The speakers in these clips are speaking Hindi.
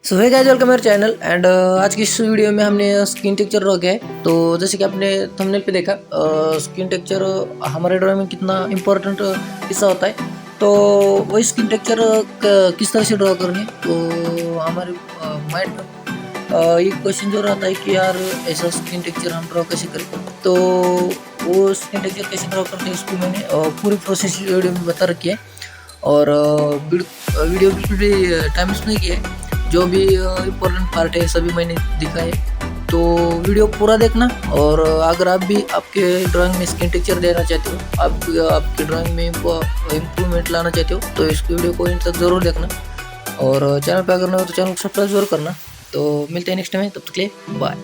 सो हे गाइस, वेलकम मेरे चैनल एंड आज की इस वीडियो में हमने स्किन टेक्सचर ड्रॉ किया है। तो जैसे कि आपने थंबनेल पे देखा, स्किन टेक्सचर हमारे ड्राइंग में कितना इम्पोर्टेंट हिस्सा होता है। तो वही स्किन टेक्सचर किस तरह से ड्रॉ करनी है, तो हमारे माइंड में ये क्वेश्चन जो रहता है कि यार ऐसा स्किन टेक्सचर हम ड्रॉ कैसे करें। तो वो स्किन टेक्सचर कैसे ड्रॉ करते हैं इसको मैंने पूरी प्रोसेस वीडियो में बता रखी है। और वीडियो बिल्कुल भी टाइम वेस्ट नहीं किया है। जो भी इम्पोर्टेंट पार्ट है सभी मैंने दिखाए, तो वीडियो पूरा देखना। और अगर आप भी आपके ड्राइंग में स्किन टेक्सचर देना चाहते हो, आप आपकी ड्राइंग में इम्प्रूवमेंट लाना चाहते हो, तो इस वीडियो को इन तक ज़रूर देखना। और चैनल पर अगर नहीं हो तो चैनल को सब्सक्राइब जरूर करना। तो मिलते हैं नेक्स्ट टाइम, तब तक के लिए बाय।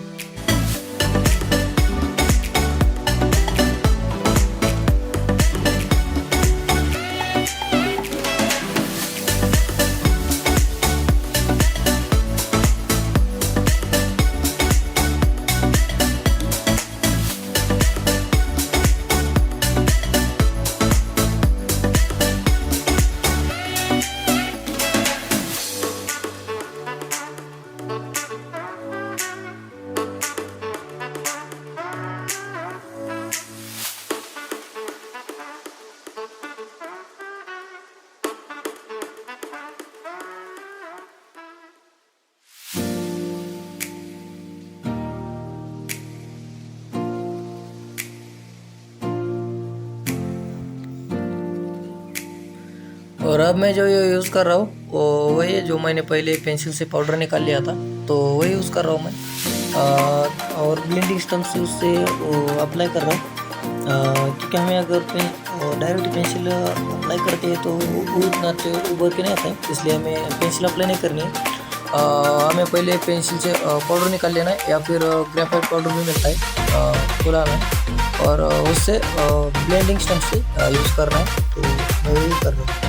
और अब मैं जो ये यूज़ कर रहा हूँ वो वही है जो मैंने पहले पेंसिल से पाउडर निकाल लिया था, तो वही यूज़ कर रहा हूँ मैं। और ब्लेंडिंग स्टम्प से उससे अप्लाई कर रहा हूँ, क्योंकि हमें अगर डायरेक्ट पेंसिल अप्लाई करते हैं तो वो इतना अच्छे उभर के नहीं आता है, इसलिए हमें पेंसिल अप्लाई नहीं करनी है। हमें पहले पेंसिल से पाउडर निकाल लेना है, या फिर ग्रेफाइट पाउडर भी मिलता है खुलाना है, और उससे ब्लेंडिंग स्टम्प से यूज़ करना है। तो मैं वही कर रहा हूँ।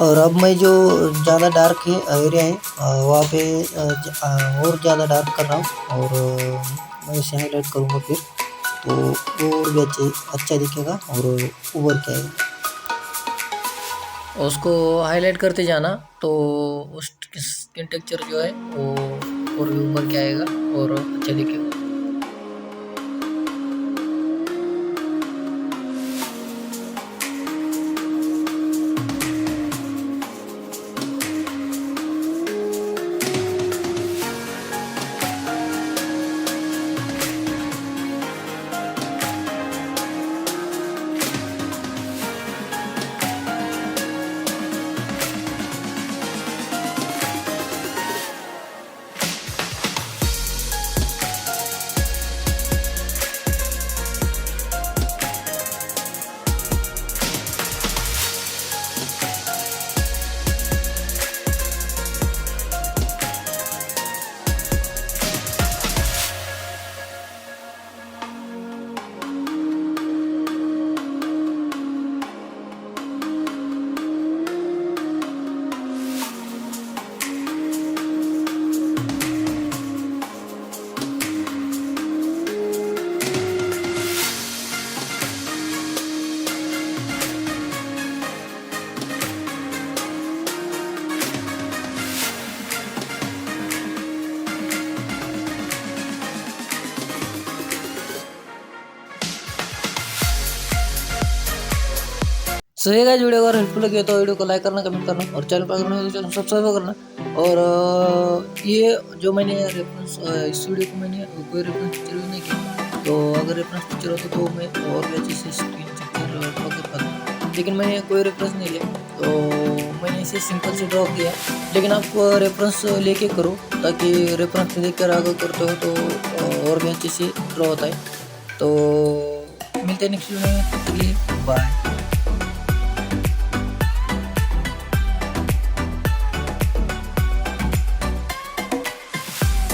और अब मैं जो ज़्यादा डार्क है एरिया है वहाँ पे और ज़्यादा डार्क कर रहा हूँ और मैं इसे हाईलाइट करूँगा फिर तो और भी अच्छा दिखेगा और उभर के आएगा। उसको हाईलाइट करते जाना तो उस स्किन टेक्सचर जो है वो और भी उभर के आएगा और अच्छा दिखेगा। सो ये गाइस वीडियो अगर हेल्पफुल लगी तो वीडियो को लाइक करना, कमेंट करना और चैनल पर करना तो चैनल सब्सक्राइब करना। और ये जो मैंने रेफरेंस इस वीडियो को मैंने कोई रेफरेंस पिक्चर यूज नहीं किया, तो अगर रेफरेंस पिक्चर होता तो मैं और भी अच्छे से स्क्रीन पिक्चर ड्रॉ कर पाता, लेकिन मैंने कोई रेफरेंस नहीं लिया तो मैंने इसे सिंपल से ड्रॉ किया। लेकिन आप रेफरेंस लेके करो ताकि रेफरेंस देख कर आगे करते हो तो और भी अच्छे से ड्रॉ होता है। तो मिलते हैं नेक्स्ट वीडियो में, तब तक के लिए बाय।